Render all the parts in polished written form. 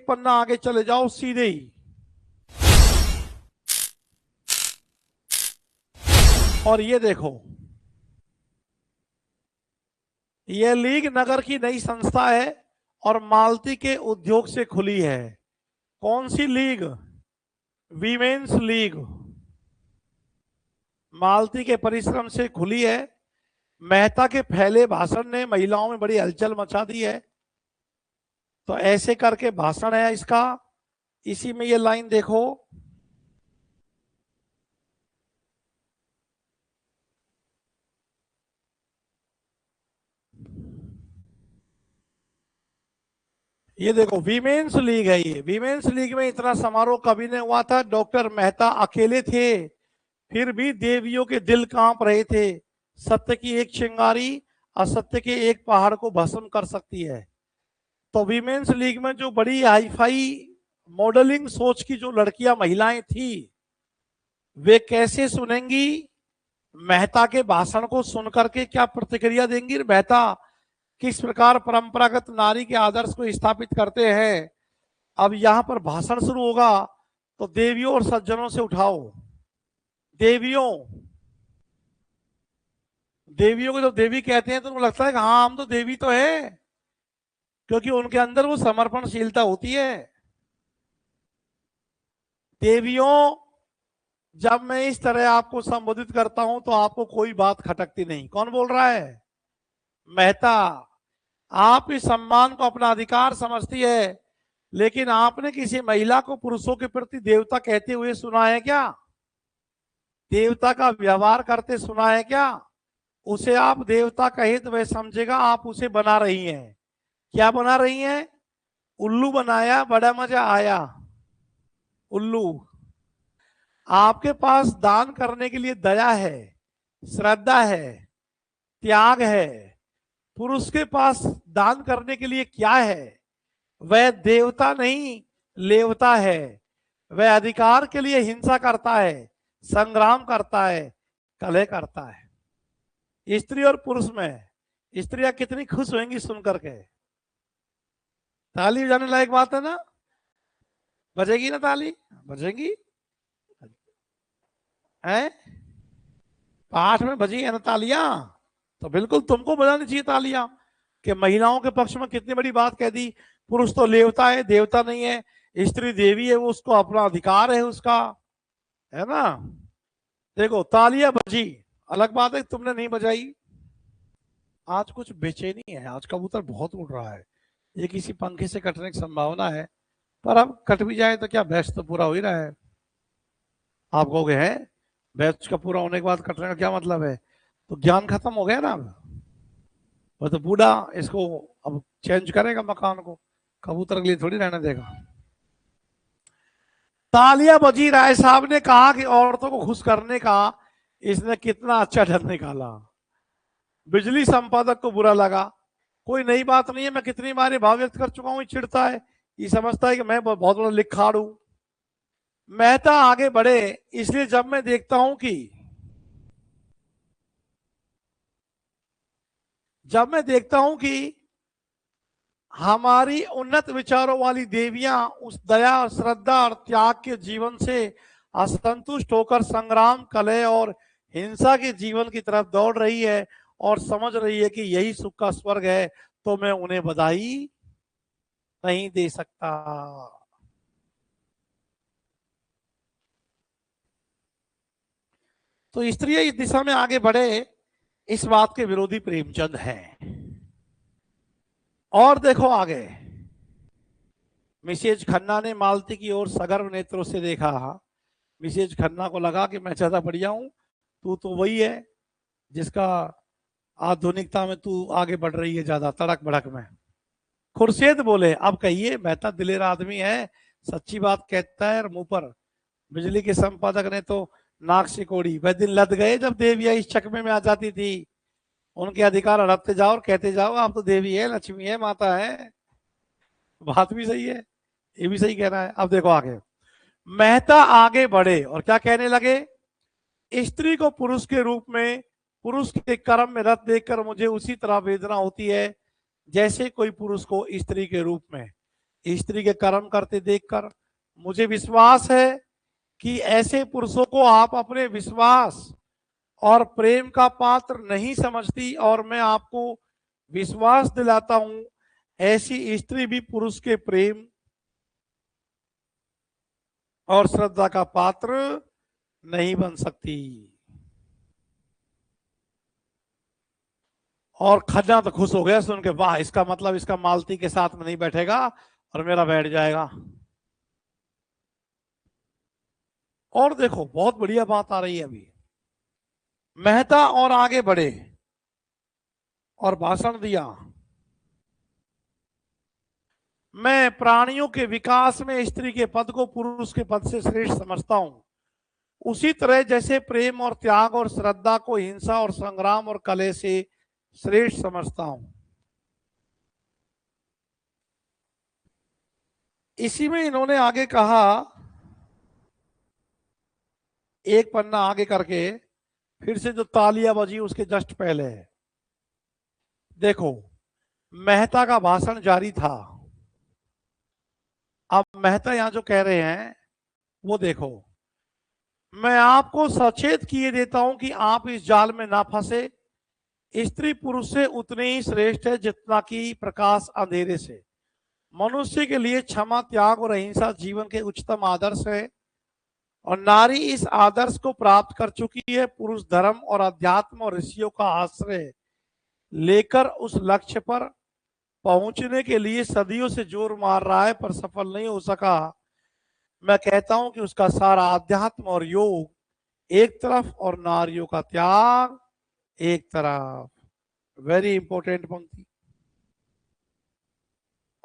एक पन्ना आगे चले जाओ सीधे ही, और ये देखो, ये लीग नगर की नई संस्था है और मालती के उद्योग से खुली है। कौन सी लीग? Women's league. मालती के परिश्रम से खुली है। मेहता के फैले भाषण ने महिलाओं में बड़ी हलचल मचा दी है। तो ऐसे करके भाषण है इसका, इसी में ये लाइन देखो, ये देखो वीमेंस लीग है। ये वीमेंस लीग में इतना समारोह कभी नहीं हुआ था। डॉक्टर मेहता अकेले थे, फिर भी देवियों के दिल कांप रहे थे। सत्य की एक चिंगारी असत्य के एक पहाड़ को भस्म कर सकती है। तो वीमेंस लीग में जो बड़ी हाईफाई मॉडलिंग सोच की जो लड़कियां महिलाएं थी, वे कैसे सुनेंगी मेहता के भाषण को सुनकर के, क्या प्रतिक्रिया देंगी? मेहता किस प्रकार परंपरागत नारी के आदर्श को स्थापित करते हैं। अब यहां पर भाषण शुरू होगा, तो देवियों और सज्जनों से उठाओ। देवियों, देवियों को जब देवी कहते हैं तो उनको लगता है कि हाँ हम तो देवी तो है, क्योंकि उनके अंदर वो समर्पणशीलता होती है। देवियों, जब मैं इस तरह आपको संबोधित करता हूं तो आपको कोई बात खटकती नहीं। कौन बोल रहा है? मेहता। आप इस सम्मान को अपना अधिकार समझती है, लेकिन आपने किसी महिला को पुरुषों के प्रति देवता कहते हुए सुना है क्या? देवता का व्यवहार करते सुना है क्या? उसे आप देवता कहे तो वह समझेगा आप उसे बना रही हैं। क्या बना रही हैं? उल्लू बनाया, बड़ा मजा आया। उल्लू। आपके पास दान करने के लिए दया है, श्रद्धा है, त्याग है। पुरुष के पास दान करने के लिए क्या है? वह देवता नहीं, लेवता है। वह अधिकार के लिए हिंसा करता है, संग्राम करता है, कलह करता है। स्त्री और पुरुष में स्त्रियां कितनी खुश होंगी सुनकर के। ताली बजाने लायक बात है ना? बजेगी ना ताली? बजेगी है? पाठ में बजी है ना तालियां, तो बिल्कुल तुमको बजानी चाहिए तालियां कि महिलाओं के पक्ष में कितनी बड़ी बात कह दी। पुरुष तो लेवता है, देवता नहीं है। स्त्री देवी है, वो उसको अपना अधिकार है उसका, है ना? देखो तालियां बजी, अलग बात है तुमने नहीं बजाई। आज कुछ बेचैनी है, आज कबूतर बहुत उड़ रहा है। ये किसी पंखे से कटने की संभावना है, पर अब कट भी जाए तो क्या, बैच तो पूरा हो ही रहा है। आप कहोगे है बैच का पूरा होने के बाद कटने का क्या मतलब है? तो ज्ञान खत्म हो गया ना। अब वो तो बूढ़ा इसको अब चेंज करेगा मकान को, कबूतर के लिए थोड़ी रहने देगा। तालियां बजी। राय साहब ने कहा कि औरतों को खुश करने का इसने कितना अच्छा ढंग निकाला। बिजली संपादक को बुरा लगा। कोई नई बात नहीं है, मैं कितनी बार भाव व्यक्त कर चुका हूं। चिढ़ता है, ये समझता है कि मैं बहुत बड़ा लिखाड़ हूं। मेहता आगे बढ़े, इसलिए जब मैं देखता हूं कि हमारी उन्नत विचारों वाली देवियां उस दया, श्रद्धा और त्याग के जीवन से असंतुष्ट होकर संग्राम, कलह और हिंसा के जीवन की तरफ दौड़ रही है और समझ रही है कि यही सुख का स्वर्ग है, तो मैं उन्हें बधाई नहीं दे सकता। तो स्त्रियां इस दिशा में आगे बढ़े, इस बात के विरोधी प्रेमचंद हैं। और देखो आगे, मिसेज खन्ना ने मालती की ओर सगर्व नेत्रों से देखा। मिसेज खन्ना को लगा कि मैं ज्यादा बढ़िया हूं, तू तो वही है जिसका आधुनिकता में तू आगे बढ़ रही है ज्यादा तड़क भड़क में। खुर्शीद बोले, अब कहिए, मेहता दिलेर आदमी है, सच्ची बात कहता है। और मुंह पर बिजली के संपादक ने तो नाक सिकोड़ी। वह दिन लद गए जब देवियां इस चकमे में आ जाती थी। उनके अधिकार हड़पते जाओ और कहते जाओ आप तो देवी है, लक्ष्मी है, माता है। बात भी सही है, ये भी सही कह रहा है। अब देखो आगे, मेहता आगे बढ़े और क्या कहने लगे? स्त्री को पुरुष के रूप में, पुरुष के कर्म में रत देखकर मुझे उसी तरह वेदना होती है जैसे कोई पुरुष को स्त्री के रूप में। स्त्री के कर्म करते देखकर। मुझे विश्वास है कि ऐसे पुरुषों को आप अपने विश्वास और प्रेम का पात्र नहीं समझती, और मैं आपको विश्वास दिलाता हूं ऐसी स्त्री भी पुरुष के प्रेम और श्रद्धा का पात्र नहीं बन सकती। और खन्ना तो खुश हो गया सुन के, वाह, इसका मतलब इसका मालती के साथ में नहीं बैठेगा और मेरा बैठ जाएगा। और देखो बहुत बढ़िया बात आ रही है अभी। मेहता और आगे बढ़े और भाषण दिया। मैं प्राणियों के विकास में स्त्री के पद को पुरुष के पद से श्रेष्ठ समझता हूं, उसी तरह जैसे प्रेम और त्याग और श्रद्धा को हिंसा और संग्राम और कलह से श्रेष्ठ समझता हूं। इसी में इन्होंने आगे कहा, एक पन्ना आगे करके फिर से जो तालियां बजी उसके जस्ट पहले है। देखो मेहता का भाषण जारी था। अब मेहता यहां जो कह रहे हैं वो देखो, मैं आपको सचेत किए देता हूं कि आप इस जाल में ना फंसे। स्त्री पुरुष से उतनी ही श्रेष्ठ है जितना कि प्रकाश अंधेरे से। मनुष्य के लिए क्षमा, त्याग और अहिंसा जीवन के उच्चतम आदर्श है, और नारी इस आदर्श को प्राप्त कर चुकी है। पुरुष धर्म और अध्यात्म और ऋषियों का आश्रय लेकर उस लक्ष्य पर पहुंचने के लिए सदियों से जोर मार रहा है, पर सफल नहीं हो सका। मैं कहता हूं कि उसका सारा अध्यात्म और योग एक तरफ और नारियों का त्याग एक तरफ। वेरी इंपॉर्टेंट पंक्ति।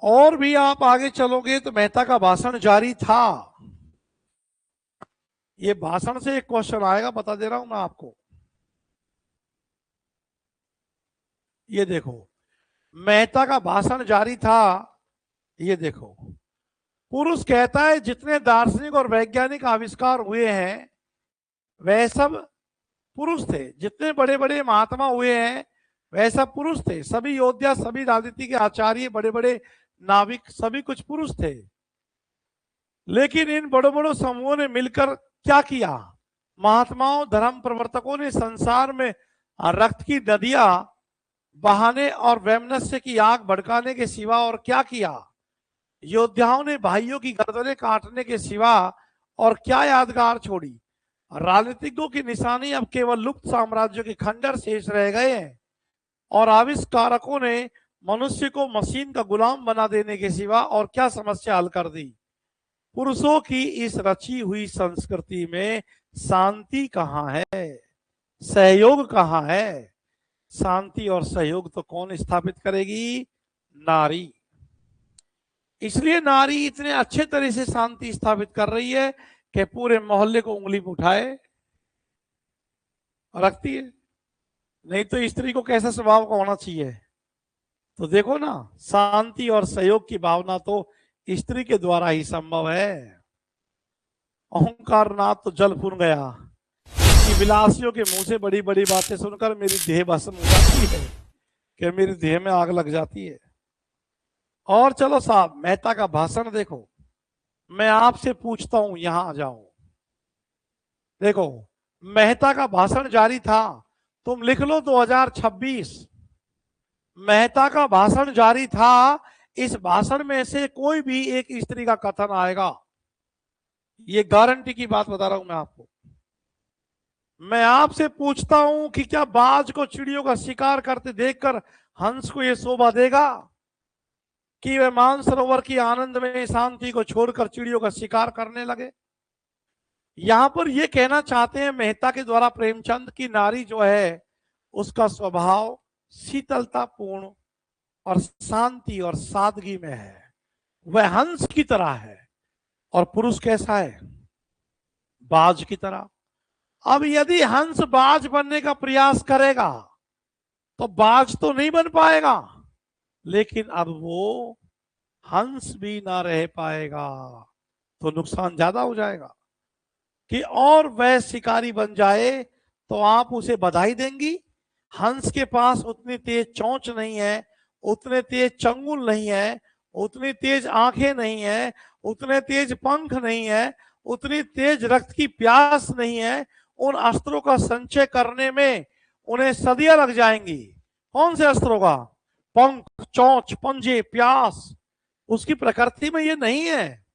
और भी आप आगे चलोगे तो मेहता का भाषण जारी था। ये भाषण से एक क्वेश्चन आएगा, बता दे रहा हूं मैं आपको। ये देखो मेहता का भाषण जारी था। ये देखो, पुरुष कहता है जितने दार्शनिक और वैज्ञानिक आविष्कार हुए हैं वह सब पुरुष थे। जितने बड़े बड़े महात्मा हुए हैं वह सब पुरुष थे। सभी योद्धा, सभी राजनीति के आचार्य, बड़े बड़े नाविक, सभी कुछ पुरुष थे। लेकिन इन बड़े बड़े समूहों ने मिलकर क्या किया? महात्माओं, धर्म प्रवर्तकों ने संसार में रक्त की नदियां बहाने और वैमनस्य की आग भड़काने के सिवा और क्या किया? योद्धाओं ने भाइयों की गर्दनें काटने के सिवा और क्या यादगार छोड़ी? राजनीतिकों की निशानी अब केवल लुप्त साम्राज्यों के खंडर शेष रह गए हैं, और आविष्कारकों ने मनुष्य को मशीन का गुलाम बना देने के सिवा और क्या समस्या हल कर दी? पुरुषों की इस रची हुई संस्कृति में शांति कहाँ है? सहयोग कहाँ है? शांति और सहयोग तो कौन स्थापित करेगी? नारी। इसलिए नारी इतने अच्छे तरह से शांति स्थापित कर रही है कि पूरे मोहल्ले को उंगली पर उठाए रखती है। नहीं तो स्त्री को कैसा स्वभाव का होना चाहिए? तो देखो ना, शांति और सहयोग की भावना तो स्त्री के द्वारा ही संभव है। अहंकार नाथ तो जल फून गया कि विलासियों के मुंह से बड़ी बड़ी बातें सुनकर मेरी देह भस्म हो जाती है, कि मेरी देह में आग लग जाती है। और चलो साहब, मेहता का भाषण देखो। मैं आपसे पूछता हूं, यहां आ जाओ। देखो मेहता का भाषण जारी था, तुम लिख लो 2026। मेहता का भाषण जारी था। इस भाषण में से कोई भी एक स्त्री का कथन आएगा, ये गारंटी की बात बता रहा हूं मैं आपको। मैं आपसे पूछता हूं कि क्या बाज को चिड़ियों का शिकार करते देखकर हंस को यह शोभा देगा कि वह मानसरोवर की आनंद में शांति को छोड़कर चिड़ियों का शिकार करने लगे? यहां पर यह कहना चाहते हैं मेहता के द्वारा प्रेमचंद की नारी जो है उसका स्वभाव शीतलता पूर्ण और शांति और सादगी में है, वह हंस की तरह है। और पुरुष कैसा है? बाज की तरह। अब यदि हंस बाज बनने का प्रयास करेगा तो बाज तो नहीं बन पाएगा, लेकिन अब वो हंस भी ना रह पाएगा तो नुकसान ज्यादा हो जाएगा। कि और वह शिकारी बन जाए तो आप उसे बधाई देंगी? हंस के पास उतनी तेज चोंच नहीं है, उतने तेज चंगुल नहीं है, उतनी तेज आंखें नहीं है, उतने तेज पंख नहीं है, उतनी तेज रक्त की प्यास नहीं है। उन अस्त्रों का संचय करने में उन्हें सदियां लग जाएंगी। कौन से अस्त्रों का? पंख, चोंच, पंजे, प्यास, उसकी प्रकृति में ये नहीं है।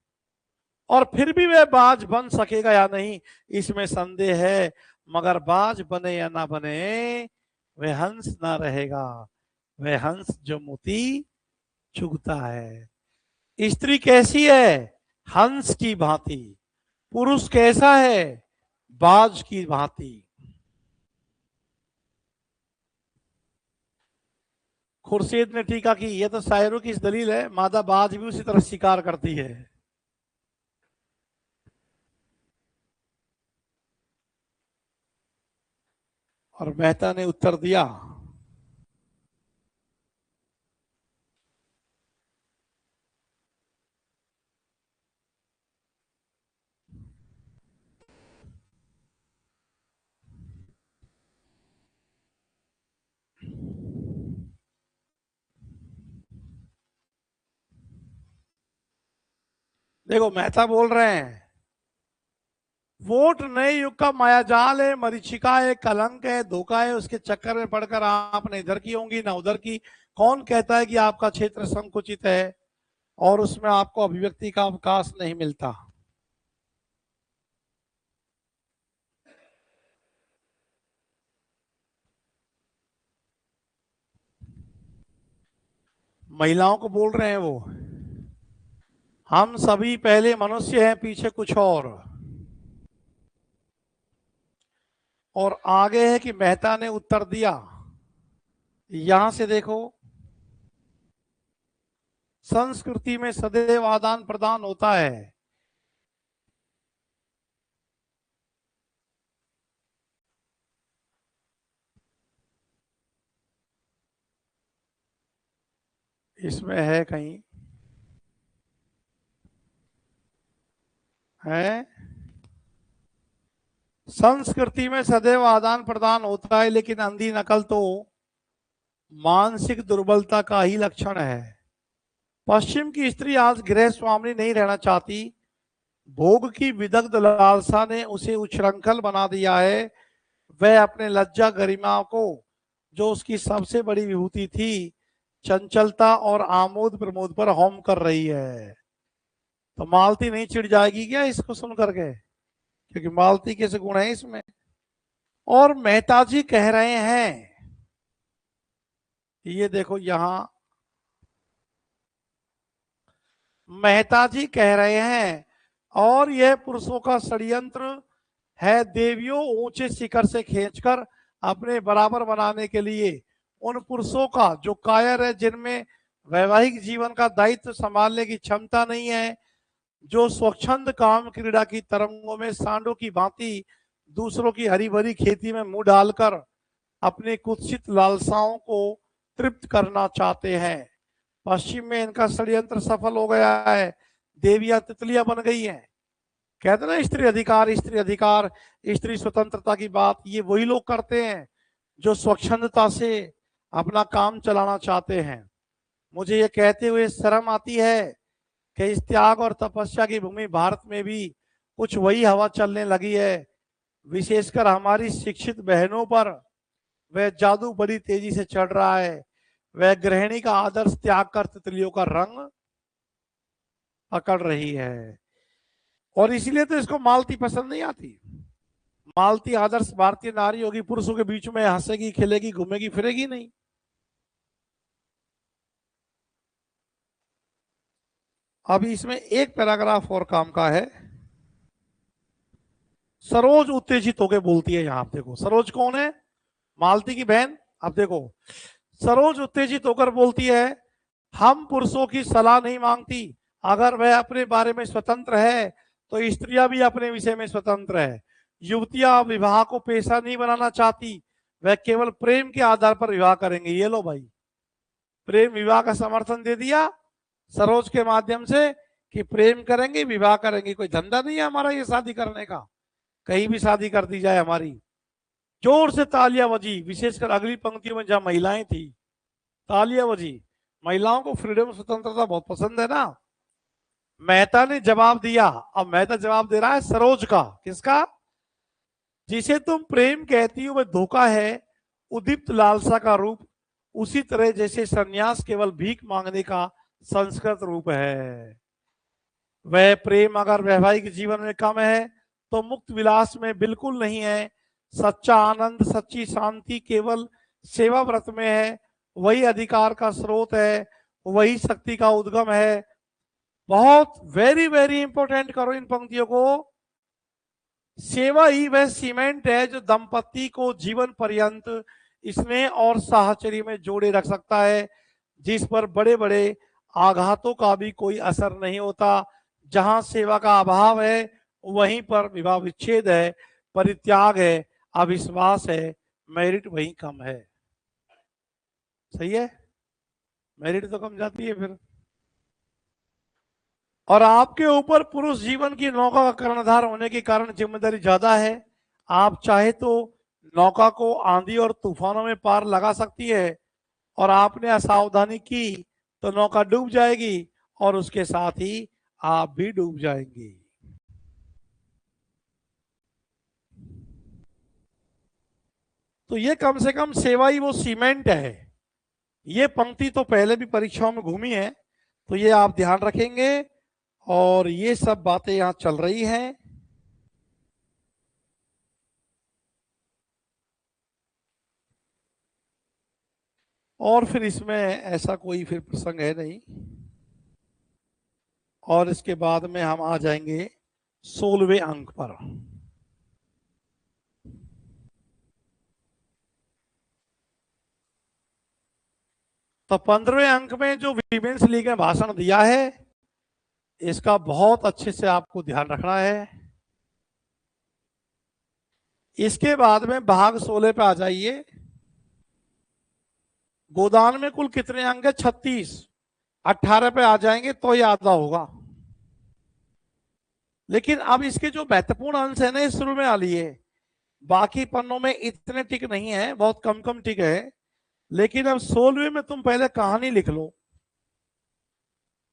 और फिर भी वह बाज बन सकेगा या नहीं, इसमें संदेह है। मगर बाज बने या ना बने, वह हंस ना रहेगा। वह हंस जो मोती चुगता है। स्त्री कैसी है? हंस की भांति। पुरुष कैसा है? बाज की भांति। खुर्शीद ने टीका की, यह तो शायरों की दलील है, मादा बाज भी उसी तरह शिकार करती है। और मेहता ने उत्तर दिया, देखो मेहता बोल रहे हैं, वोट नए युग का मायाजाल है, मरीचिका है, कलंक है, धोखा है। उसके चक्कर में पड़कर आप न इधर की होंगी ना उधर की। कौन कहता है कि आपका क्षेत्र संकुचित है और उसमें आपको अभिव्यक्ति का अवकाश नहीं मिलता? महिलाओं को बोल रहे हैं वो, हम सभी पहले मनुष्य हैं, पीछे कुछ और आगे है कि मेहता ने उत्तर दिया। यहां से देखो, संस्कृति में सदैव आदान प्रदान होता है। इसमें है कहीं है, संस्कृति में सदैव आदान प्रदान होता है, लेकिन अंधी नकल तो मानसिक दुर्बलता का ही लक्षण है। पश्चिम की स्त्री आज गृह स्वामिनी नहीं रहना चाहती। भोग की विदग्ध लालसा ने उसे उच्छृंखल बना दिया है। वह अपने लज्जा गरिमा को, जो उसकी सबसे बड़ी विभूति थी, चंचलता और आमोद प्रमोद पर होम कर रही है। तो मालती नहीं चिढ़ जाएगी क्या इसको सुन करके? क्योंकि मालती के से गुण है इसमें। और मेहता जी कह रहे हैं, ये देखो यहां मेहता जी कह रहे हैं, और यह पुरुषों का षड्यंत्र है, देवियों ऊंचे शिखर से खींचकर अपने बराबर बनाने के लिए। उन पुरुषों का जो कायर है, जिनमें वैवाहिक जीवन का दायित्व संभालने की क्षमता नहीं है, जो स्वच्छंद काम क्रीड़ा की तरंगों में सांडों की भांति दूसरों की हरी भरी खेती में मुंह डालकर अपनी कुत्सित लालसाओं को तृप्त करना चाहते हैं। पश्चिम में इनका षड्यंत्र सफल हो गया है। देवियां तितलियां बन गई हैं। कहते ना स्त्री अधिकार, स्त्री अधिकार, स्त्री स्वतंत्रता की बात, ये वही लोग करते हैं जो स्वच्छंदता से अपना काम चलाना चाहते हैं। मुझे ये कहते हुए शर्म आती है कि इस त्याग और तपस्या की भूमि भारत में भी कुछ वही हवा चलने लगी है। विशेषकर हमारी शिक्षित बहनों पर वह जादू बड़ी तेजी से चढ़ रहा है। वह गृहिणी का आदर्श त्याग कर तितलियों का रंग पकड़ रही है। और इसीलिए तो इसको मालती पसंद नहीं आती। मालती आदर्श भारतीय नारी होगी, पुरुषों के बीच में हंसेगी, खेलेगी, घूमेगी, फिरेगी नहीं। अभी इसमें एक पैराग्राफ और काम का है। सरोज उत्तेजित होकर बोलती है। यहां आप देखो, सरोज कौन है? मालती की बहन। अब देखो, सरोज उत्तेजित होकर बोलती है, हम पुरुषों की सलाह नहीं मांगती। अगर वह अपने बारे में स्वतंत्र है तो स्त्रियां भी अपने विषय में स्वतंत्र है। युवतियां विवाह को पेशा नहीं बनाना चाहती, वह केवल प्रेम के आधार पर विवाह करेंगे। ये लो भाई, प्रेम विवाह का समर्थन दे दिया सरोज के माध्यम से कि प्रेम करेंगे, विवाह करेंगे। कोई धंधा नहीं है हमारा ये शादी करने का, कहीं भी शादी कर दी जाए हमारी। जोर से तालियां बजी, विशेषकर अगली पंक्तियों में जहां महिलाएं थी, तालियां बजी। महिलाओं को फ्रीडम स्वतंत्रता बहुत पसंद है ना। मेहता ने जवाब दिया, अब मेहता जवाब दे रहा है सरोज का। किसका? जिसे तुम प्रेम कहती हो वह धोखा है, उद्दीप्त लालसा का रूप, उसी तरह जैसे सन्यास केवल भीख मांगने का संस्कृत रूप है। वह प्रेम अगर वैवाहिक जीवन में कम है तो मुक्त विलास में बिल्कुल नहीं है। सच्चा आनंद, सच्ची शांति केवल सेवा व्रत में है। वही अधिकार का स्रोत है, वही शक्ति का उद्गम है। बहुत वेरी वेरी इंपॉर्टेंट करो इन पंक्तियों को। सेवा ही वह सीमेंट है जो दंपति को जीवन पर्यंत स्नेह और साहचर्य में जोड़े रख सकता है, जिस पर बड़े बड़े आघातों का भी कोई असर नहीं होता। जहां सेवा का अभाव है वहीं पर विवाह विच्छेद है, परित्याग है, अविश्वास है, मेरिट वहीं कम है। सही है, मेरिट तो कम जाती है फिर। और आपके ऊपर पुरुष जीवन की नौका का कर्णधार होने के कारण जिम्मेदारी ज्यादा है। आप चाहे तो नौका को आंधी और तूफानों में पार लगा सकती है, और आपने असावधानी की तो नौका डूब जाएगी और उसके साथ ही आप भी डूब जाएंगे। तो ये कम से कम सेवा ही वो सीमेंट है। ये पंक्ति तो पहले भी परीक्षाओं में घूमी है, तो ये आप ध्यान रखेंगे। और ये सब बातें यहां चल रही हैं। और फिर इसमें ऐसा कोई फिर प्रसंग है नहीं। और इसके बाद में हम आ जाएंगे 16वें अंक पर। तो 15वें अंक में जो वीमेंस लीग ने भाषण दिया है, इसका बहुत अच्छे से आपको ध्यान रखना है। इसके बाद में भाग 16 पे आ जाइए। गोदान में कुल कितने अंक है? 36। 18 पे आ जाएंगे तो ये आधा होगा। लेकिन अब इसके जो महत्वपूर्ण अंश है ना, ये शुरू में आ लिए। बाकी पन्नों में इतने टिक नहीं है, बहुत कम कम टिक है। लेकिन अब 16वें में तुम पहले कहानी लिख लो।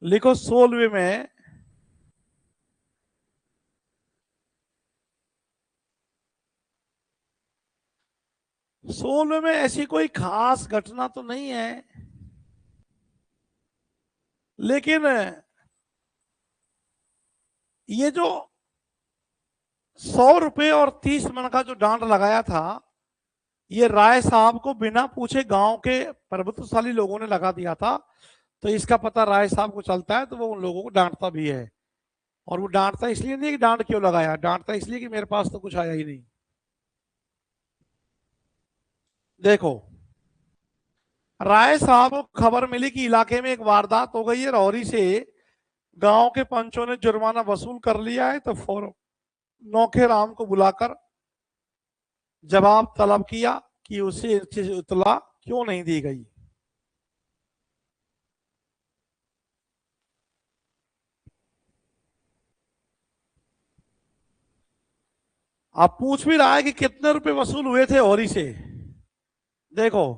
लिखो 16वें में। 16वें में ऐसी कोई खास घटना तो नहीं है, लेकिन ये जो 100 रुपए और 30 मन का जो डांड लगाया था, ये राय साहब को बिना पूछे गांव के प्रभुत्वशाली लोगों ने लगा दिया था। तो इसका पता राय साहब को चलता है, तो वो उन लोगों को डांटता भी है। और वो डांटता इसलिए नहीं कि डांट क्यों लगाया, डांटता इसलिए कि मेरे पास तो कुछ आया ही नहीं। देखो, राय साहब को खबर मिली कि इलाके में एक वारदात हो गई है, रौरी से गांव के पंचों ने जुर्माना वसूल कर लिया है। तो फौरन नौखे राम को बुलाकर जवाब तलब किया कि उसे इतला क्यों नहीं दी गई। आप पूछ भी रहा है कि कितने रुपए वसूल हुए थे औरी से। देखो,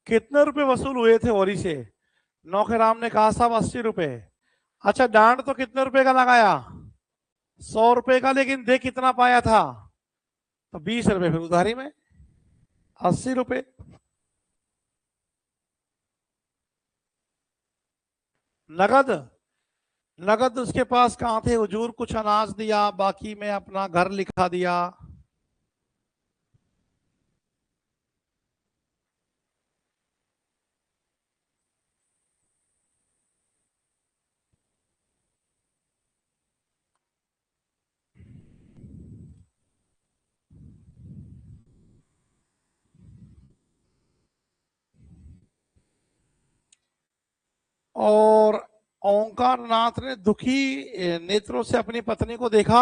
कितने रुपए वसूल हुए थे औरी से। नौखेराम ने कहा साहब 80 रुपए। अच्छा, डांड तो कितने रुपए का लगाया? 100 रुपए का, लेकिन दे कितना पाया था? तो 20 रुपए फिर उधारी में, 80 रुपए। नगद? नगद उसके पास कहाँ थे हुजूर? कुछ अनाज दिया, बाकी में अपना घर लिखा दिया। और ओंकार नाथ ने दुखी नेत्रों से अपनी पत्नी को देखा।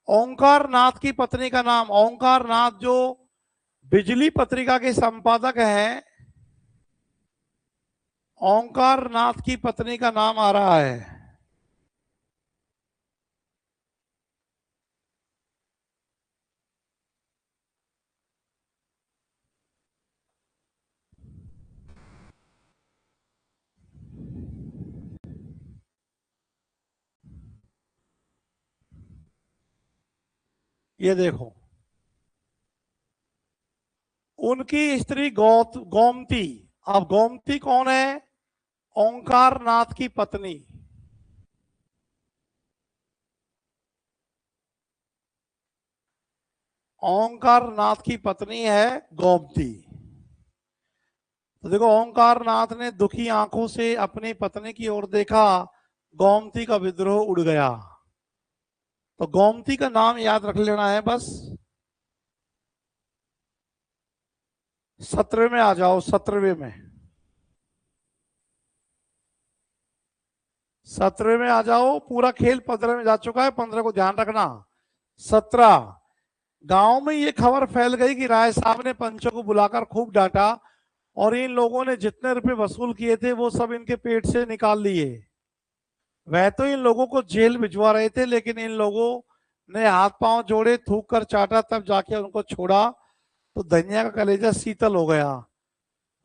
ओंकार नाथ की पत्नी का नाम, ओंकार नाथ जो बिजली पत्रिका के संपादक हैं, ओंकार नाथ की पत्नी का नाम आ रहा है। ये देखो, उनकी स्त्री गोमती। अब गोमती कौन है? ओंकार नाथ की पत्नी। ओंकार नाथ की पत्नी है गोमती। तो देखो, ओंकार नाथ ने दुखी आंखों से अपनी पत्नी की ओर देखा, गोमती का विद्रोह उड़ गया। तो गोमती का नाम याद रख लेना है बस। 17वें में आ जाओ, 17वें में। 17वें में आ जाओ, पूरा खेल 15 में जा चुका है, 15 को ध्यान रखना। 17, गांव में ये खबर फैल गई कि राय साहब ने पंचों को बुलाकर खूब डांटा और इन लोगों ने जितने रुपए वसूल किए थे वो सब इनके पेट से निकाल लिए। वह तो इन लोगों को जेल भिजवा रहे थे, लेकिन इन लोगों ने हाथ पांव जोड़े, थूक कर चाटा, तब जाके उनको छोड़ा। तो धनिया का कलेजा शीतल हो गया।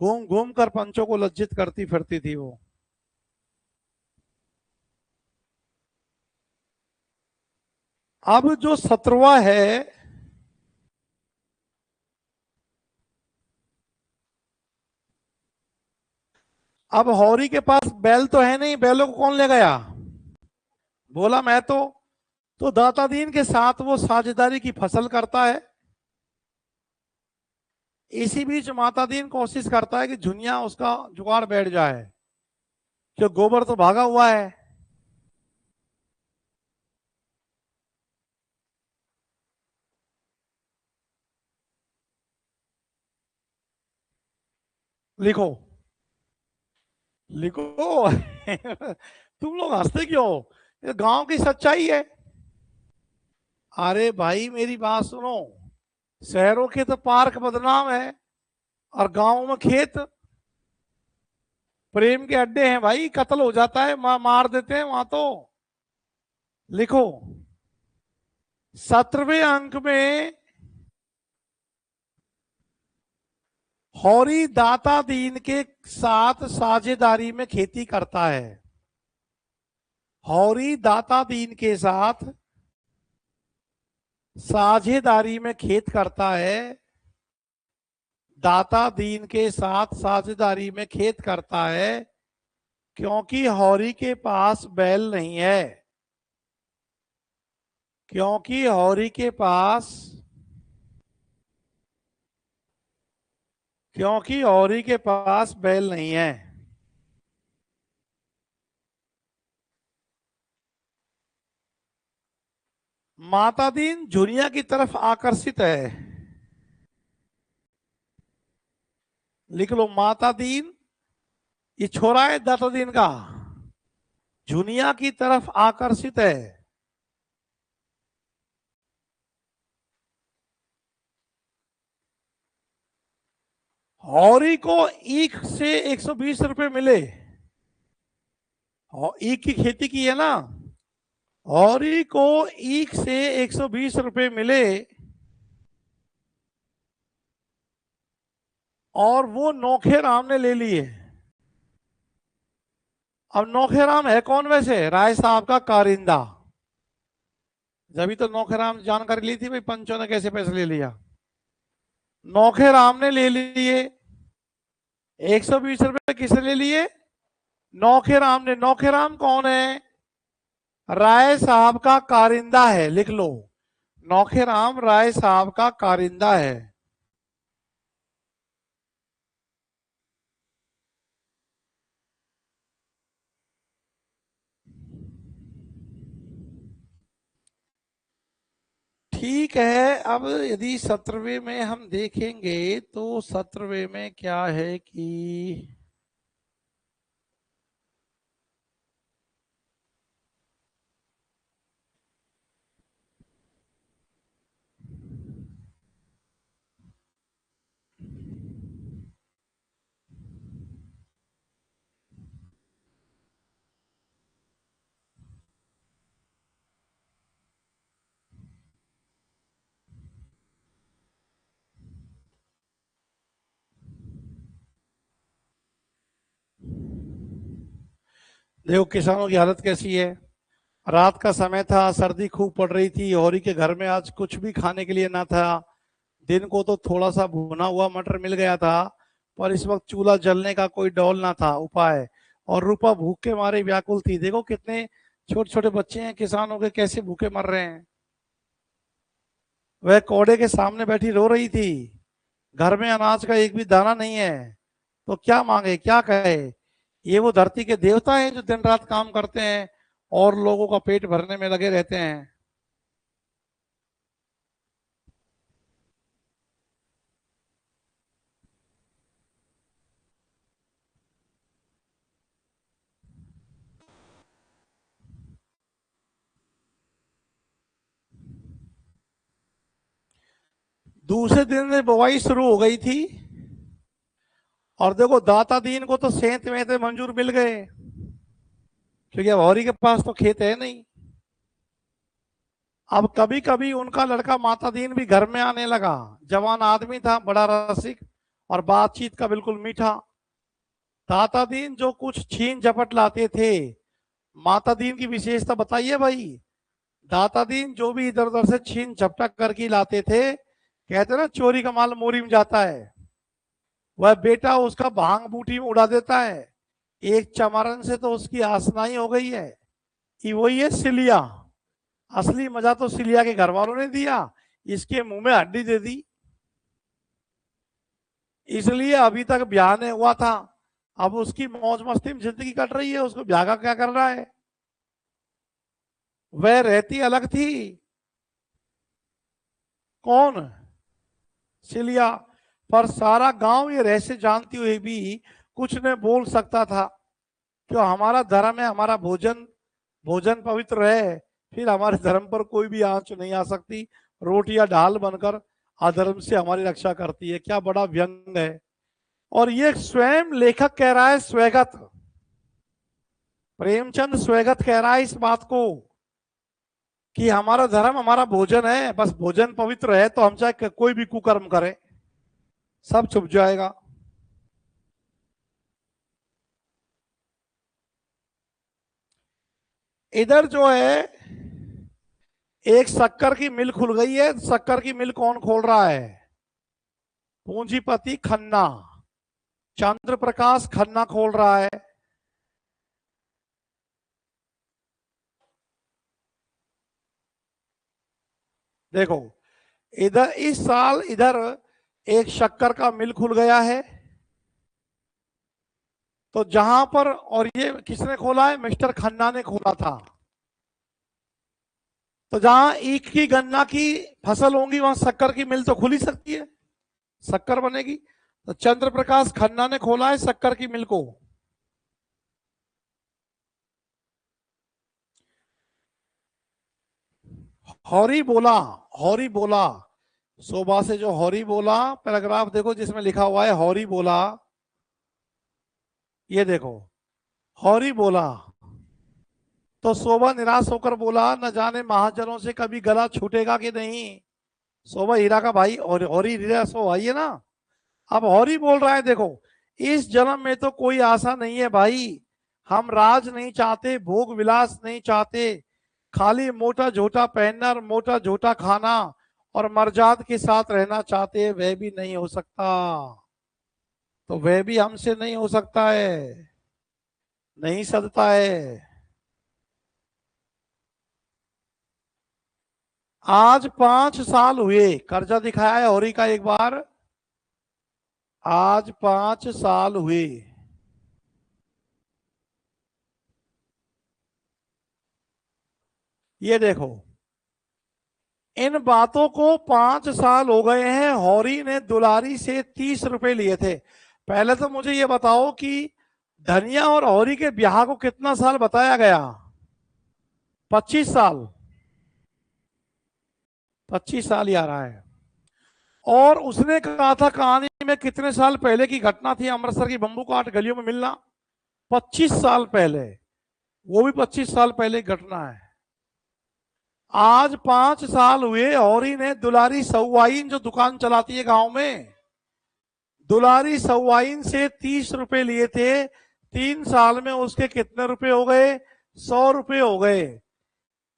घूम घूम कर पंचों को लज्जित करती फिरती थी वो। अब जो 17वां है, अब हौरी के पास बैल तो है नहीं, बैलों को कौन ले गया? बोला मैं तो दाता दीन के साथ वो साझेदारी की फसल करता है। इसी बीच माता दीन कोशिश करता है कि झुनिया उसका जुगाड़ बैठ जाए, क्यों गोबर तो भागा हुआ है। लिखो, लिखो। तुम लोग हंसते क्यों? ये गांव की सच्चाई है। अरे भाई मेरी बात सुनो, शहरों के तो पार्क बदनाम है और गांव में खेत प्रेम के अड्डे हैं भाई, कत्ल हो जाता है, मार देते हैं वहां तो। लिखो, 17वें अंक में हौरी दाता दीन के साथ साझेदारी में खेती करता है। हौरी दाता दीन के साथ साझेदारी में खेत करता है। दाता दीन के साथ साझेदारी में खेत करता है, क्योंकि हौरी के पास बैल नहीं है। क्योंकि हौरी के पास क्योंकि हौरी के पास बैल नहीं है। माता दीन झुनिया की तरफ आकर्षित है। लिख लो, माता दीन, ये छोरा है दाता दीन का, झुनिया की तरफ आकर्षित है। हौरी को ईख से 120 रुपए मिले। ईख की खेती की है ना, हौरी को ईख से 120 रुपए मिले और वो नोखे राम ने ले लिए। अब नोखे राम है कौन वैसे? राय साहब का कारिंदा। जब तो नोखे राम जानकारी ली थी भाई, पंचों ने कैसे पैसे ले लिया। नोखे राम ने ले लिए 120 रुपए। किसने ले लिए? नौखे राम ने। नौखे राम कौन है? राय साहब का कारिंदा है, लिख लो, नौखे राम राय साहब का कारिंदा है। ठीक है, अब यदि 17वें में हम देखेंगे तो 17वें में क्या है कि देखो किसानों की हालत कैसी है। रात का समय था, सर्दी खूब पड़ रही थी। हौरी के घर में आज कुछ भी खाने के लिए ना था। दिन को तो थोड़ा सा भुना हुआ मटर मिल गया था, पर इस वक्त चूल्हा जलने का कोई डौल ना था उपाय। और रूपा भूख के मारे व्याकुल थी। देखो कितने छोटे छोटे बच्चे हैं किसानों के, कैसे भूखे मर रहे हैं। वह कोड़े के सामने बैठी रो रही थी। घर में अनाज का एक भी दाना नहीं है, तो क्या मांगे क्या कहे। ये वो धरती के देवता हैं जो दिन रात काम करते हैं और लोगों का पेट भरने में लगे रहते हैं। दूसरे दिन से बुवाई शुरू हो गई थी। और देखो दाता दीन को तो सेंत में मंजूर मिल गए, क्योंकि अब हौरी के पास तो खेत है नहीं। अब कभी कभी उनका लड़का माता दीन भी घर में आने लगा। जवान आदमी था, बड़ा रसिक और बातचीत का बिल्कुल मीठा। दाता दीन जो कुछ छीन झपट लाते थे, माता दीन की विशेषता बताइए भाई। दाता दीन जो भी इधर उधर से छीन झपटक करके लाते थे, कहते ना चोरी का माल मोरी में जाता है, वह बेटा उसका भांग बूटी में उड़ा देता है। एक चमारन से तो उसकी आसनाई हो गई है कि वही है सिलिया। असली मजा तो सिलिया के घर वालों ने दिया, इसके मुंह में हड्डी दे दी। इसलिए अभी तक ब्याह नहीं हुआ था। अब उसकी मौज मस्ती में जिंदगी कट रही है, उसको ब्याह का क्या कर रहा है। वह रहती अलग थी। कौन? सिलिया। पर सारा गांव ये रहस्य जानती हुई भी कुछ न बोल सकता था। क्यों? हमारा धर्म है, हमारा भोजन भोजन पवित्र है, फिर हमारे धर्म पर कोई भी आंच नहीं आ सकती। रोटियां ढाल बनकर अधर्म से हमारी रक्षा करती है। क्या बड़ा व्यंग है। और ये स्वयं लेखक कह रहा है, स्वैगत प्रेमचंद स्वैगत कह रहा है इस बात को कि हमारा धर्म हमारा भोजन है। बस भोजन पवित्र है तो हम चाहे कोई भी कुकर्म करें, सब छुप जाएगा। इधर जो है एक शक्कर की मिल खुल गई है। शक्कर की मिल कौन खोल रहा है? पूंजीपति खन्ना, चंद्र प्रकाश खन्ना खोल रहा है। देखो इधर इस साल इधर एक शक्कर का मिल खुल गया है। तो जहां पर, और ये किसने खोला है? मिस्टर खन्ना ने खोला था। तो जहां ईख की गन्ना की फसल होंगी वहां शक्कर की मिल तो खुल ही सकती है, शक्कर बनेगी। तो चंद्र प्रकाश खन्ना ने खोला है शक्कर की मिल को। हौरी बोला, हौरी बोला, शोभा से जो हौरी बोला, पैराग्राफ देखो जिसमें लिखा हुआ है हौरी बोला। ये देखो, हौरी बोला तो शोभा निराश होकर बोला, न जाने महाजनों से कभी गला छूटेगा कि नहीं। शोभा हीरा का भाई और हौरी हीरा सो भाई है ना। अब हौरी बोल रहा है, देखो इस जन्म में तो कोई आशा नहीं है भाई। हम राज नहीं चाहते, भोग विलास नहीं चाहते, खाली मोटा झोटा पहनना और मोटा झोटा खाना और मर्जाद के साथ रहना चाहते हैं, वह भी नहीं हो सकता। तो वह भी हमसे नहीं हो सकता है, नहीं सदता है। आज 5 साल हुए, कर्जा दिखाया है हौरी का एक बार। आज 5 साल हुए। ये देखो इन बातों को 5 साल हो गए हैं। हौरी ने दुलारी से 30 रुपए लिए थे। पहले तो मुझे ये बताओ कि धनिया और हौरी के ब्याह को कितना साल बताया गया? 25 साल। 25 साल ही आ रहा है। और उसने कहा था कहानी में कितने साल पहले की घटना थी, अमृतसर की बंबू काट गलियों में मिलना। 25 साल पहले, वो भी 25 साल पहले की घटना है। आज 5 साल हुए। हौरी ने दुलारी सवाइन जो दुकान चलाती है गांव में, दुलारी सवाइन से 30 रुपए लिए थे। 3 साल में उसके कितने रुपए हो गए? 100 रुपए हो गए।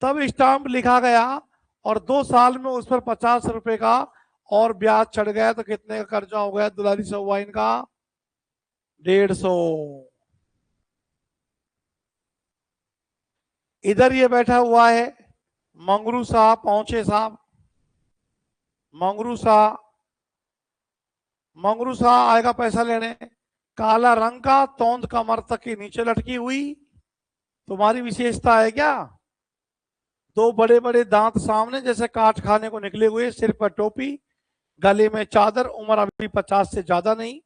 तब स्टाम्प लिखा गया और 2 साल में उस पर 50 रुपए का और ब्याज चढ़ गया, तो कितने का कर्जा हो गया दुलारी सौवाइन का? 150। इधर ये बैठा हुआ है मंगरू साहब, पहुंचे साहब, मंगरू साहब आएगा पैसा लेने, काला रंग का, तोंद कमर तक के नीचे लटकी हुई। तुम्हारी विशेषता है क्या? 2 बड़े-बड़े दांत सामने जैसे काट खाने को निकले हुए, सिर पर टोपी, गले में चादर, उम्र अभी 50 से ज्यादा नहीं,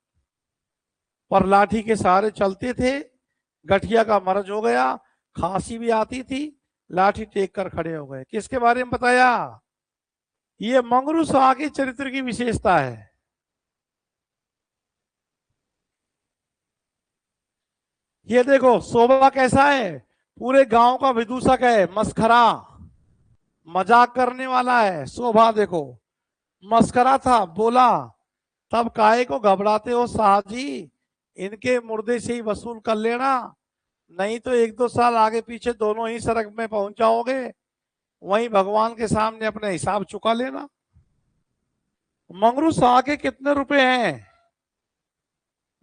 पर लाठी के सहारे चलते थे। गठिया का मर्ज हो गया, खांसी भी आती थी, लाठी टेक कर खड़े हो गए। किसके बारे में बताया? ये मंगरू शाह के चरित्र की विशेषता है। ये देखो शोभा कैसा है, पूरे गांव का विदूषक है, मस्खरा, मजाक करने वाला है। शोभा देखो मस्करा था, बोला तब काहे को घबराते हो शाह जी, इनके मुर्दे से ही वसूल कर लेना, नहीं तो 1-2 साल आगे पीछे दोनों ही सड़क में पहुंच जाओगे, वहीं भगवान के सामने अपने हिसाब चुका लेना। मंगरू शाह के कितने रुपए हैं?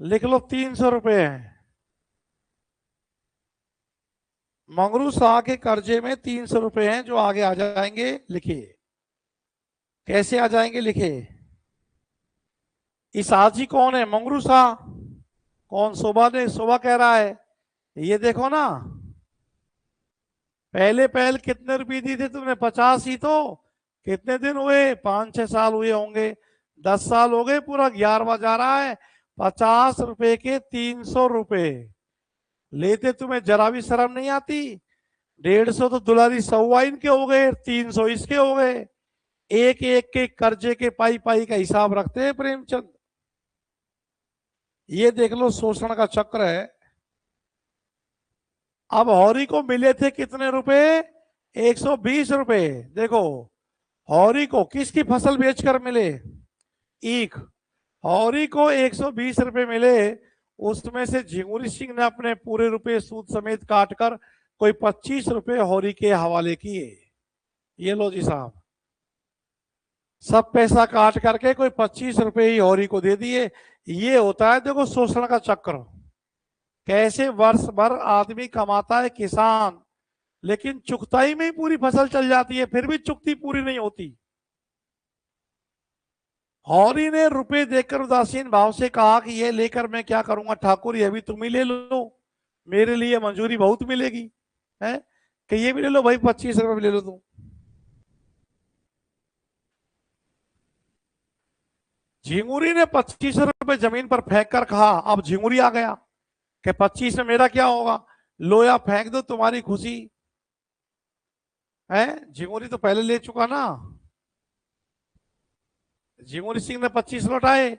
लिख लो, 300 रुपए हैं। मंगरू शाह के कर्जे में 300 रुपए हैं, जो आगे आ जाएंगे, लिखिए। कैसे आ जाएंगे, लिखिए। इस आजी कौन है? मंगरू शाह। कौन? शोभा ने, शोभा कह रहा है। ये देखो ना, पहले कितने रुपए दी थे तुमने? 50 ही तो। कितने दिन हुए? 5-6 साल हुए होंगे, 10 साल हो गए, पूरा 11वां जा रहा है। 50 रुपए के 300 रुपए लेते, तुम्हें जरा भी शर्म नहीं आती? 150 तो दुलारी सौवाइन के हो गए, 300 इसके हो गए। एक एक के कर्जे के पाई पाई का हिसाब रखते हैं प्रेमचंद। ये देख लो शोषण का चक्र है। अब हौरी को मिले थे कितने रुपए? 120 रुपए। देखो हौरी को किसकी फसल बेचकर मिले? ईख। हौरी को 120 रुपए मिले, उसमें से झिंगुरी सिंह ने अपने पूरे रुपए सूद समेत काटकर कोई 25 रुपए हौरी के हवाले किए। ये लो जी साहब, सब पैसा काट करके कोई 25 रुपए ही हौरी को दे दिए। ये होता है देखो शोषण का चक्र। कैसे वर्ष भर आदमी कमाता है किसान, लेकिन चुकताई में ही पूरी फसल चल जाती है, फिर भी चुकती पूरी नहीं होती। हौरी ने रुपए देकर उदासीन भाव से कहा कि ये लेकर मैं क्या करूंगा ठाकुर, ये भी तुम ही ले लो, मेरे लिए मंजूरी बहुत मिलेगी। है कि ये भी ले लो भाई, 25 रुपए ले लो तुम। झिंगुरी ने 25 रुपए जमीन पर फेंक कर कहा, अब झिंगुरी आ गया कि 25 में मेरा क्या होगा, लोया फेंक दो, तुम्हारी खुशी है। झिंगुरी तो पहले ले चुका ना। झिंगुरी सिंह ने 25 लौटाए,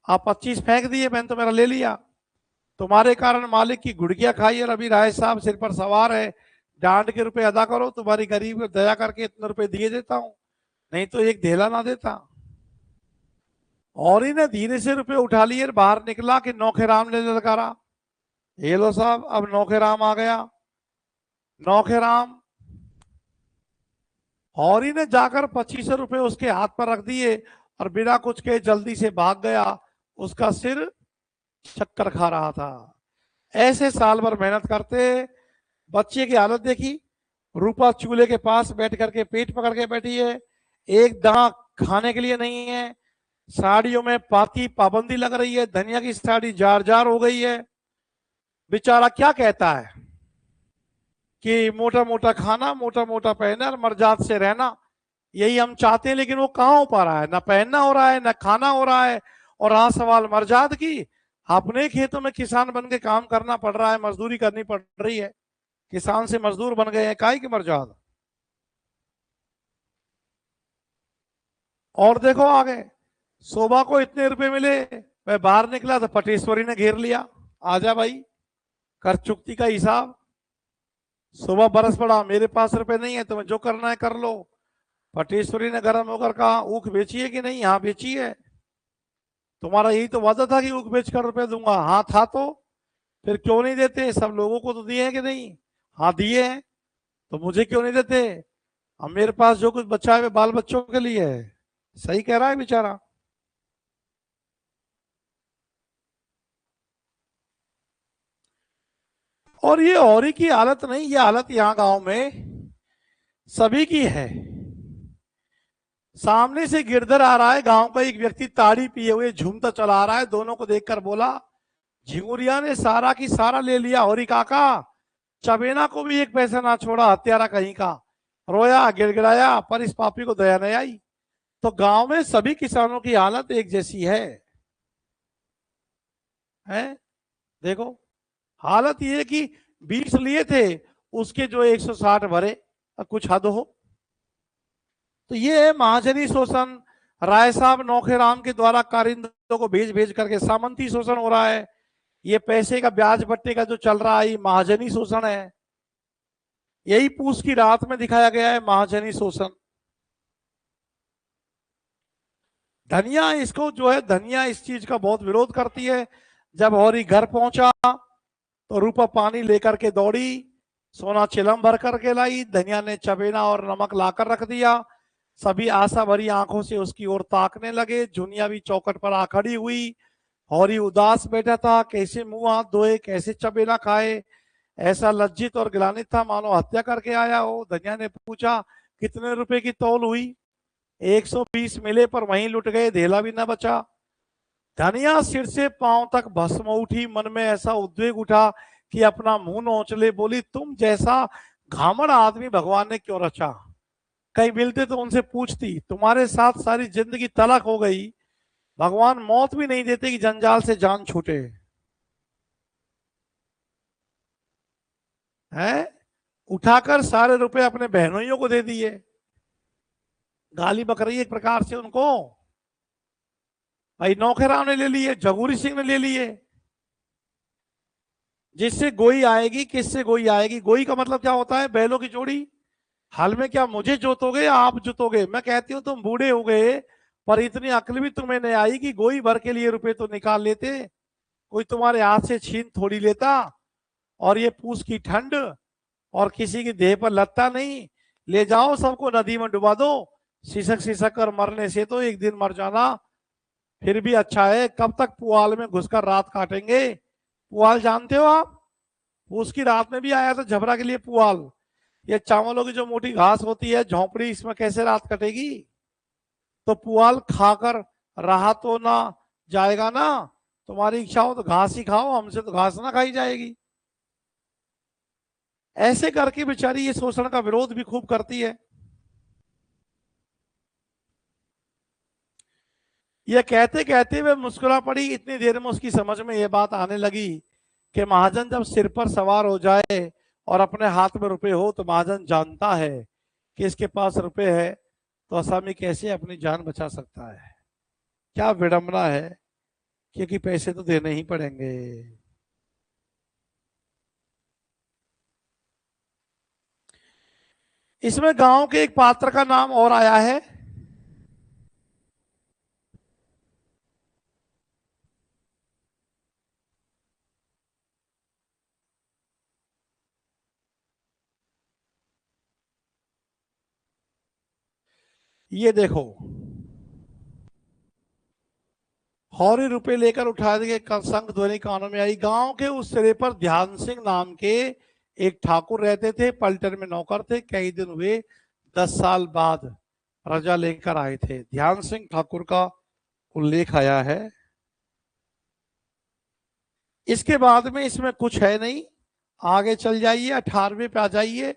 आप 25 फेंक दिए, मैंने तो मेरा ले लिया। तुम्हारे कारण मालिक की गुड़कियां खाई, और अभी राय साहब सिर पर सवार है, डांड के रुपए अदा करो, तुम्हारी गरीब को दया करके इतने रुपए दिए देता हूं, नहीं तो एक ढेला ना देता। और इन्हें धीरे से रुपए उठा लिए, बाहर निकला कि नौखेराम ने ललकारा। ये लो साहब, अब नौखेराम आ गया। नौखेराम हौरी ने जाकर 25 रुपए उसके हाथ पर रख दिए और बिना कुछ के जल्दी से भाग गया। उसका सिर चक्कर खा रहा था। ऐसे साल भर मेहनत करते, बच्चे की हालत देखी, रूपा चूल्हे के पास बैठ करके पेट पकड़ के बैठी है, एक दाना खाने के लिए नहीं है, साड़ियों में पाती पाबंदी लग रही है, धनिया की साड़ी जार जार हो गई है। बेचारा क्या कहता है कि मोटा मोटा खाना, मोटा मोटा पहना और मर्जाद से रहना, यही हम चाहते हैं, लेकिन वो कहाँ हो पा रहा है? ना पहनना हो रहा है, ना खाना हो रहा है। और हाँ, सवाल मर्जाद की, अपने खेतों में किसान बन के काम करना पड़ रहा है, मजदूरी करनी पड़ रही है, किसान से मजदूर बन गए हैं, काहे की मर्जाद। और देखो आगे, शोभा को इतने रुपए मिले, वह बाहर निकला तो पटेश्वरी ने घेर लिया, आजा भाई कर चुकती का हिसाब। शोभा बरस पड़ा, मेरे पास रुपए नहीं है, तुम्हें जो करना है कर लो। पटेश्वरी ने गर्म होकर कहा, ऊख बेची है कि नहीं? हाँ बेची है। तुम्हारा यही तो वादा था कि ऊख बेच कर रुपए दूंगा। हाँ था तो, फिर क्यों नहीं देते? सब लोगों को तो दिए हैं कि नहीं? हाँ दिए हैं। तो मुझे क्यों नहीं देते? अब मेरे पास जो कुछ बच्चा है वे बाल बच्चों के लिए है। सही कह रहा है बेचारा। और ये औरी की हालत नहीं, ये हालत यहां गांव में सभी की है। सामने से गिरधर आ रहा है, गांव का एक व्यक्ति ताड़ी पिए हुए झूमता चला आ रहा है, दोनों को देखकर बोला, झिंगुरिया ने सारा की सारा ले लिया, होरी काका चबेना को भी एक पैसा ना छोड़ा, हत्यारा कहीं का। रोया गिड़गिड़ाया पर इस पापी को दया नहीं आई। तो गांव में सभी किसानों की हालत एक जैसी है? देखो, हालत ये कि 20 लिए थे, उसके जो 160 भरे, कुछ हद हो। तो ये है महाजनी शोषण। राय साहब नौखेराम के द्वारा कारिंदों को भेज भेज करके सामंती शोषण हो रहा है। ये पैसे का ब्याज बट्टे का जो चल रहा है, ये महाजनी शोषण है। यही पूस की रात में दिखाया गया है महाजनी शोषण। धनिया इसको जो है, धनिया इस चीज का बहुत विरोध करती है। जब हौरी घर पहुंचा तो रूपा पानी लेकर के दौड़ी, सोना चिलम भर करके लाई, धनिया ने चबेना और नमक लाकर रख दिया। सभी आशा भरी आंखों से उसकी ओर ताकने लगे। जुनिया भी चौकट पर आ खड़ी हुई। हौरी उदास बैठा था, कैसे मुंह हाथ धोए, कैसे चबेना खाए, ऐसा लज्जित और गिलानित था मानो हत्या करके आया हो। धनिया ने पूछा, कितने रुपए की तौल हुई? 120 मिले पर वहीं लुट गए, धेला भी न बचा। धनिया सिर से पांव तक भस्म उठी, मन में ऐसा उद्वेग उठा कि अपना मुंह नोच ले। बोली, तुम जैसा घामड़ आदमी भगवान ने क्यों रचा? कहीं मिलते तो उनसे पूछती, तुम्हारे साथ सारी जिंदगी तलक हो गई, भगवान मौत भी नहीं देते कि जंजाल से जान छूटे। है? उठाकर सारे रुपए अपने बहनोइयों को दे दिए। गाली बक रही है एक प्रकार से उनको। भाई नौखेराम ने ले लिए, जगूरी सिंह ने ले लिए। जिससे गोई आएगी, किससे गोई आएगी? गोई का मतलब क्या होता है? बैलों की जोड़ी। हाल में क्या मुझे जोतोगे या आप जोतोगे? मैं कहती हूँ तुम बूढ़े हो गए, पर इतनी अक्ल भी तुम्हें नहीं आई कि गोई भर के लिए रुपए तो निकाल लेते। कोई तुम्हारे हाथ से छीन थोड़ी लेता। और ये पूस की ठंड, और किसी की देह पर लत्ता नहीं। ले जाओ सबको नदी में डुबा दो, सिसक सिसक कर मरने से तो एक दिन मर जाना फिर भी अच्छा है। कब तक पुआल में घुसकर रात काटेंगे? पुआल जानते हो आप? उसकी रात में भी आया था झबरा के लिए पुआल। ये चावलों की जो मोटी घास होती है झोंपड़ी, इसमें कैसे रात कटेगी? तो पुआल खाकर रहा तो ना जाएगा ना। तुम्हारी इच्छा हो तो घास ही खाओ, हमसे तो घास ना खाई जाएगी। ऐसे करके बेचारी ये शोषण का विरोध भी खूब करती है। ये कहते कहते वे मुस्कुरा पड़ी। इतनी देर में उसकी समझ में ये बात आने लगी कि महाजन जब सिर पर सवार हो जाए और अपने हाथ में रुपए हो तो महाजन जानता है कि इसके पास रुपए है तो असामी कैसे अपनी जान बचा सकता है। क्या विडंबना है, क्योंकि पैसे तो देने ही पड़ेंगे। इसमें गांव के एक पात्र का नाम और आया है। ये देखो, हौरी रुपए लेकर उठा दिए, संग ध्वनि कानों में आई। गांव के उस सिरे पर ध्यान सिंह नाम के एक ठाकुर रहते थे, पलटन में नौकर थे। कई दिन हुए, 10 साल बाद रजा लेकर आए थे। ध्यान सिंह ठाकुर का उल्लेख आया है। इसके बाद में इसमें कुछ है नहीं। आगे चल जाइए, 18वें पे आ जाइए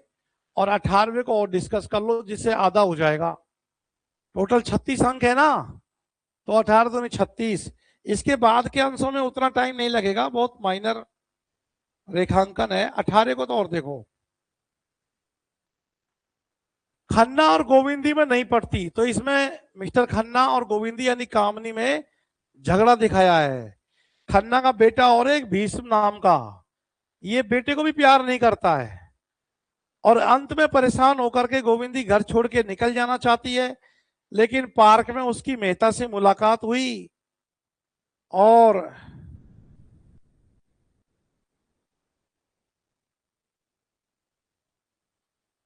और 18वें को और डिस्कस कर लो, जिससे आधा हो जाएगा। टोटल 36 अंक है ना, तो 18 दूनी 36। इसके बाद के अंशों में उतना टाइम नहीं लगेगा, बहुत माइनर रेखांकन है। 18 को तो और देखो। खन्ना और गोविंदी में नहीं पड़ती, तो इसमें मिस्टर खन्ना और गोविंदी यानी कामनी में झगड़ा दिखाया है। खन्ना का बेटा और एक भीष्म नाम का, ये बेटे को भी प्यार नहीं करता है। और अंत में परेशान होकर के गोविंदी घर छोड़ के निकल जाना चाहती है, लेकिन पार्क में उसकी मेहता से मुलाकात हुई और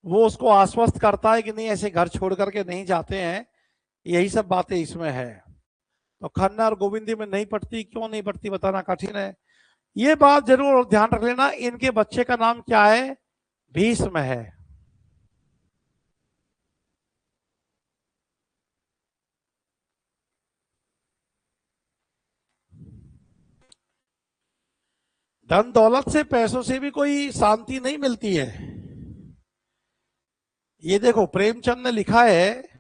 वो उसको आश्वस्त करता है कि नहीं ऐसे घर छोड़ करके नहीं जाते हैं। यही सब बातें इसमें है। तो खन्ना और गोविंदी में नहीं पड़ती, क्यों नहीं पड़ती बताना कठिन है। ये बात जरूर ध्यान रख लेना, इनके बच्चे का नाम क्या है, भीष्म है। धन दौलत से, पैसों से भी कोई शांति नहीं मिलती है। ये देखो प्रेमचंद ने लिखा है,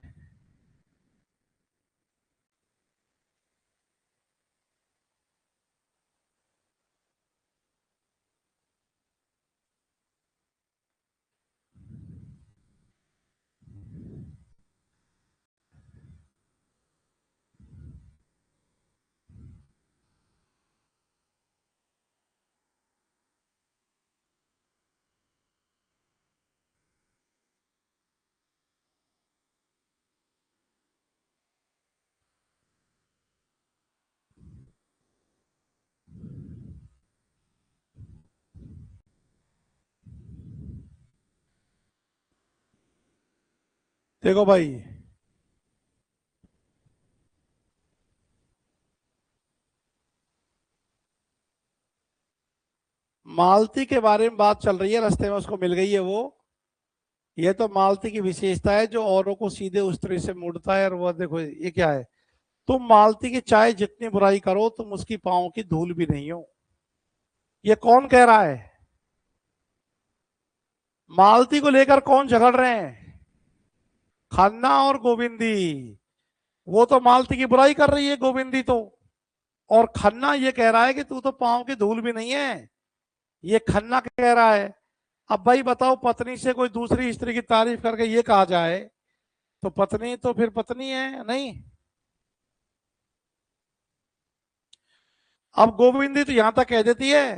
देखो भाई, मालती के बारे में बात चल रही है, रास्ते में उसको मिल गई है वो। ये तो मालती की विशेषता है जो औरों को सीधे उस तरह से मुड़ता है। और वो देखो ये क्या है, तुम मालती की चाहे जितनी बुराई करो तुम उसकी पांव की धूल भी नहीं हो। ये कौन कह रहा है, मालती को लेकर कौन झगड़ रहे हैं, खन्ना और गोविंदी। वो तो मालती की बुराई कर रही है गोविंदी तो, और खन्ना ये कह रहा है कि तू तो पांव की धूल भी नहीं है। ये खन्ना कह रहा है। अब भाई बताओ, पत्नी से कोई दूसरी स्त्री की तारीफ करके ये कहा जाए तो पत्नी तो फिर पत्नी है नहीं। अब गोविंदी तो यहां तक कह देती है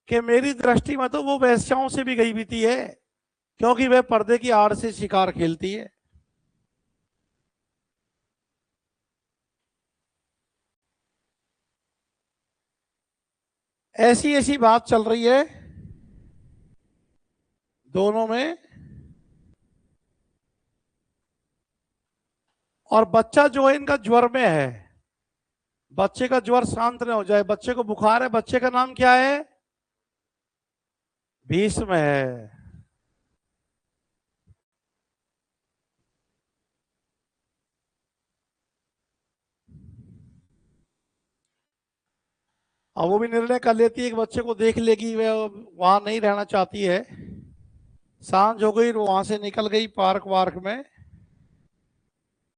कि मेरी दृष्टि में तो वो वैश्याओं से भी गई बीती है, क्योंकि वह पर्दे की आड़ से शिकार खेलती है। ऐसी ऐसी बात चल रही है दोनों में। और बच्चा जो है इनका ज्वर में है, बच्चे का ज्वर शांत न हो जाए, बच्चे को बुखार है, बच्चे का नाम क्या है, भीष्म है। अब वो भी निर्णय कर लेती है कि बच्चे को देख लेगी, वह वहां नहीं रहना चाहती है। सांझ हो गई, वो वहां से निकल गई पार्क वार्क में।